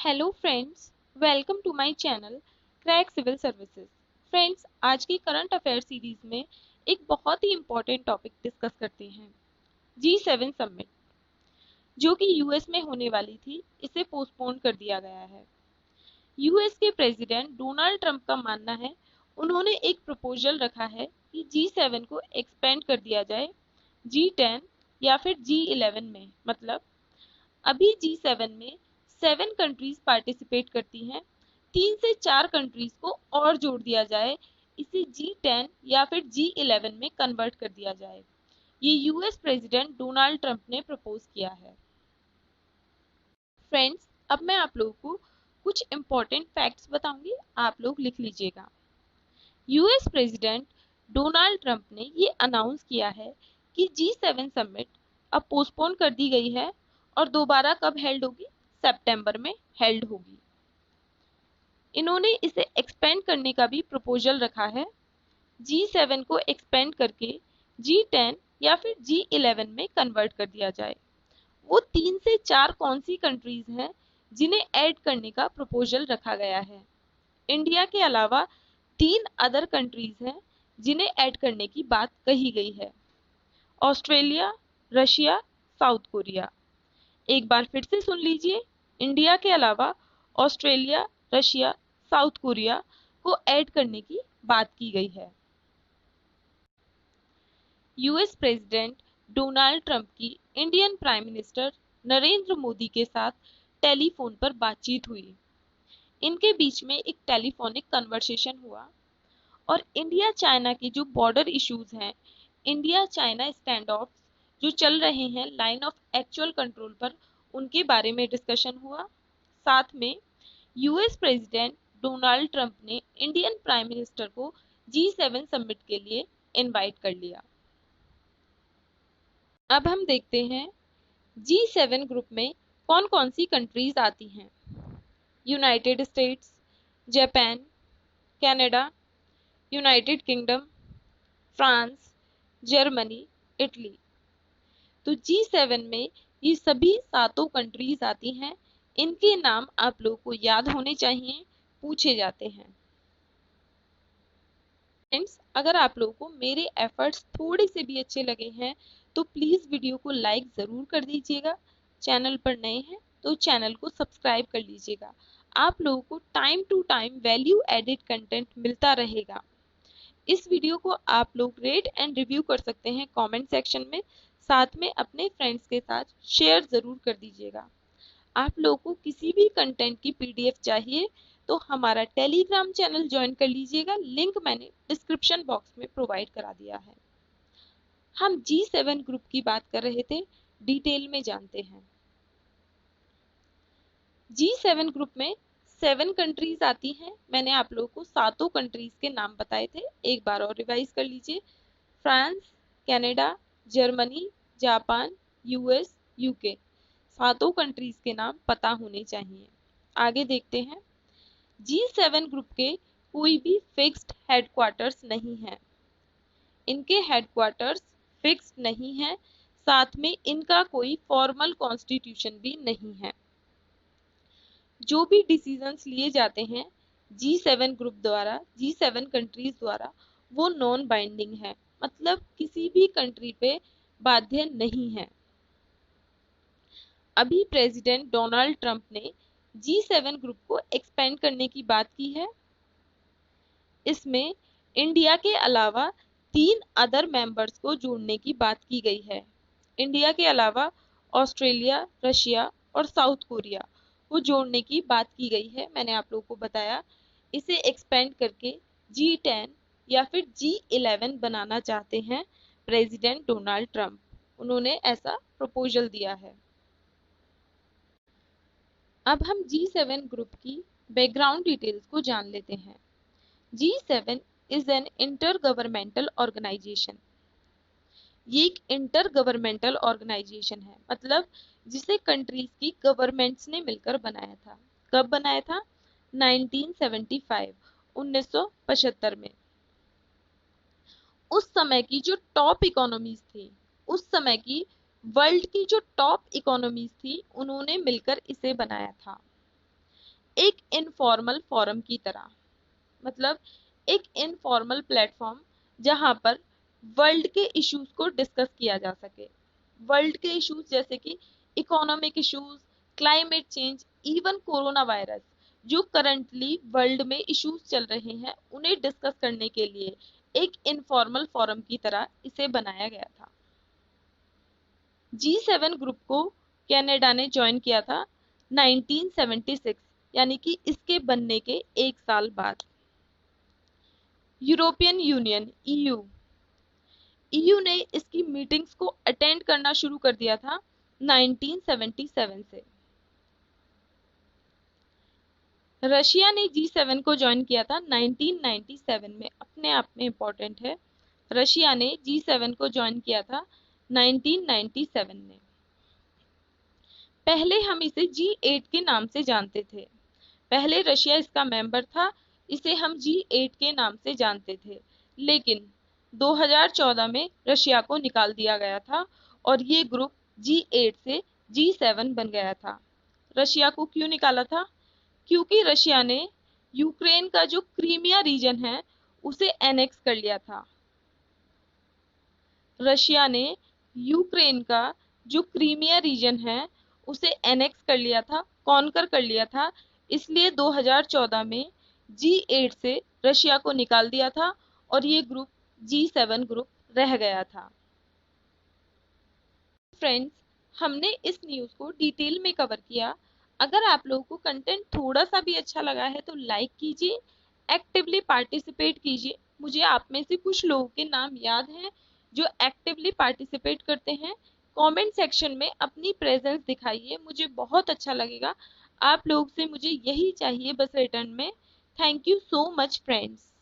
Hello friends, welcome to my channel crack civil services. Friends, आज की current affair series में एक बहुत ही इम्पोर्टेंट टॉपिक डिस्कस करते हैं। G7 समिट जो कि यूएस में होने वाली थी, इसे पोस्टपोन कर दिया गया है। यूएस के प्रेसिडेंट डोनाल्ड ट्रंप का मानना है, उन्होंने एक प्रपोजल रखा है कि G7 को एक्सपेंड कर दिया जाए G10 या फिर G11 में। मतलब अभी G7 में 7 कंट्रीज पार्टिसिपेट करती हैं, 3 से 4 कंट्रीज को और जोड़ दिया जाए, इसे G10 या फिर G11 में कन्वर्ट कर दिया जाए। ये यूएस प्रेसिडेंट डोनाल्ड ट्रंप ने प्रपोज किया है। फ्रेंड्स, अब मैं आप लोगों को कुछ इंपॉर्टेंट फैक्ट्स बताऊंगी, आप लोग लिख लीजिएगा। यूएस प्रेसिडेंट डोनाल्ड ट्रंप ने ये अनाउंस किया है कि G7 समिट अब पोस्टपोन कर दी गई है और दोबारा कब हेल्ड होगी? सितंबर में हेल्ड होगी। इन्होंने इसे एक्सपेंड करने का भी प्रपोजल रखा है। G7 को एक्सपेंड करके G10 या फिर G11 में कन्वर्ट कर दिया जाए। वो 3 से 4 कौन सी कंट्रीज हैं जिन्हें ऐड करने का प्रपोजल रखा गया है? इंडिया के अलावा 3 अदर कंट्रीज हैं जिन्हें ऐड करने की बात कही गई है। Australia, Russia, south Korea. एक बार फिर से सुन लीजिए, इंडिया के अलावा ऑस्ट्रेलिया, रशिया, साउथ कोरिया को ऐड करने की बात की गई है। यूएस प्रेसिडेंट डोनाल्ड ट्रंप की Indian prime minister Narendra Modi के साथ टेलीफोन पर बातचीत हुई। इनके बीच में एक टेलीफोनिक कन्वर्सेशन हुआ और इंडिया चाइना के जो बॉर्डर इश्यूज हैं, इंडिया चाइना स्टैंड ऑफ जो चल रहे हैं लाइन ऑफ एक्चुअल कंट्रोल पर, उनके बारे में डिस्कशन हुआ। साथ में यूएस प्रेसिडेंट डोनाल्ड ट्रंप ने इंडियन प्राइम मिनिस्टर को G7 समिट के लिए इनवाइट कर लिया। अब हम देखते हैं G7 ग्रुप में कौन कौन सी कंट्रीज आती हैं। United states, Japan, Canada, United kingdom, France, Germany, Italy. तो G7 में ये सभी सातों कंट्रीज आती हैं। इनके नाम आप लोगों को याद होने चाहिए, पूछे जाते हैं। फ्रेंड्स, अगर आप लोगों को मेरे एफर्ट्स थोड़े से भी अच्छे लगे हैं तो प्लीज वीडियो को लाइक जरूर कर दीजिएगा। चैनल पर नए हैं तो चैनल को सब्सक्राइब कर लीजिएगा। आप लोगों को time to time value added content मिलता रहेगा। इस वीडियो को आप लोग रेट एंड रिव्यू कर सकते हैं कमेंट सेक्शन में, साथ में अपने फ्रेंड्स के साथ शेयर जरूर कर दीजिएगा। आप लोगों को किसी भी कंटेंट की पीडीएफ चाहिए तो हमारा टेलीग्राम चैनल ज्वाइन कर लीजिएगा, लिंक मैंने डिस्क्रिप्शन बॉक्स में प्रोवाइड करा दिया है। हम G7 ग्रुप की बात कर रहे थे, डिटेल में जानते हैं। G7 ग्रुप में 7 कंट्रीज आती हैं। मैंने आप लोगों को सातों कंट्रीज के नाम बताए थे, एक बार और रिवाइज कर लीजिए। France, Canada, Germany, Japan, US, UK. सातों कंट्रीज के नाम पता होने चाहिए। आगे देखते हैं। G7 ग्रुप के कोई भी फिक्स्ड हेडक्वार्टर्स नहीं है। इनके हेडक्वार्टर्स फिक्स्ड नहीं है, साथ में इनका कोई फॉर्मल कॉन्स्टिट्यूशन भी नहीं है। जो भी डिसीजंस लिए जाते हैं G7 ग्रुप द्वारा, G7 कंट्रीज द्वारा, वो नॉन बाइंडिंग है, मतलब किसी भी कंट्री पे बाध्य नहीं है। अभी प्रेसिडेंट डोनाल्ड ट्रंप ने G7 ग्रुप को एक्सपेंड करने की बात की है। इसमें इंडिया के अलावा 3 अदर मेंबर्स को जोड़ने की बात की गई है। इंडिया के अलावा ऑस्ट्रेलिया, रशिया और साउथ कोरिया को जोड़ने की बात की गई है। मैंने आप लोगों को बताया, इसे एक्सपेंड करके G10 या फिर G11 बनाना चाहते हैं प्रेसिडेंट डोनाल्ड ट्रंप। उन्होंने ऐसा प्रपोजल दिया है। अब हम G7 ग्रुप की बैकग्राउंड डिटेल्स को जान लेते हैं। G7 is an intergovernmental organisation. ये एक इंटर गवर्नमेंटल ऑर्गेनाइजेशन है, मतलब जिसे कंट्रीज की गवर्नमेंट्स ने मिलकर बनाया था। कब बनाया था? 1975, 1975 में। उस समय की जो टॉप इकोनॉमीज थी, उस समय की वर्ल्ड की जो टॉप इकोनॉमीज थी, उन्होंने मिलकर इसे बनाया था। एक इनफॉर्मल फोरम की तरह, मतलब एक इनफॉर्मल प्लेटफॉर्म जहां पर वर्ल्ड के इश्यूज को डिस्कस किया जा सके। वर्ल्ड के इश्यूज जैसे कि economic issues, climate change, even corona virus, जो करंटली वर्ल्ड में इश्यूज चल रहे हैं उन्हें डिस्कस करने के लिए एक इनफॉर्मल फोरम की तरह इसे बनाया गया था। G7 ग्रुप को कनाडा ने ज्वाइन किया था 1976, यानी कि इसके बनने के एक साल बाद। यूरोपियन यूनियन EU ने इसकी मीटिंग्स को अटेंड करना शुरू कर दिया था 1977 से। रशिया ने G7 को ज्वाइन किया था 1997 में, अपने आप में इंपॉर्टेंट है। रशिया ने G7 को ज्वाइन किया था 1997 में। पहले हम इसे G8 के नाम से जानते थे। पहले रशिया इसका मेंबर था, इसे हम G8 के नाम से जानते थे, लेकिन 2014 में रशिया को निकाल दिया गया था और ये ग्रुप G8 से G7 बन गया था। रशिया को क्यों निकाला था? क्योंकि रशिया ने यूक्रेन का जो क्रीमिया रीजन है उसे एनेक्स कर लिया था। रशिया ने यूक्रेन का जो क्रीमिया रीजन है उसे एनेक्स कर लिया था, कॉन्कर कर लिया था, इसलिए 2014 में G8 से रशिया को निकाल दिया था और ये ग्रुप G7 ग्रुप रह गया था। फ्रेंड्स, हमने इस न्यूज़ को डिटेल में कवर किया। अगर आप लोगों को कंटेंट थोड़ा सा भी अच्छा लगा है तो लाइक कीजिए, एक्टिवली पार्टिसिपेट कीजिए। मुझे आप में से कुछ लोगों के नाम याद हैं जो एक्टिवली पार्टिसिपेट करते हैं। कमेंट सेक्शन में अपनी प्रेजेंस दिखाइए, मुझे बहुत अच्छा लगेगा। आप लोग से मुझे यही चाहिए बस रिटर्न में। Thank you so much friends.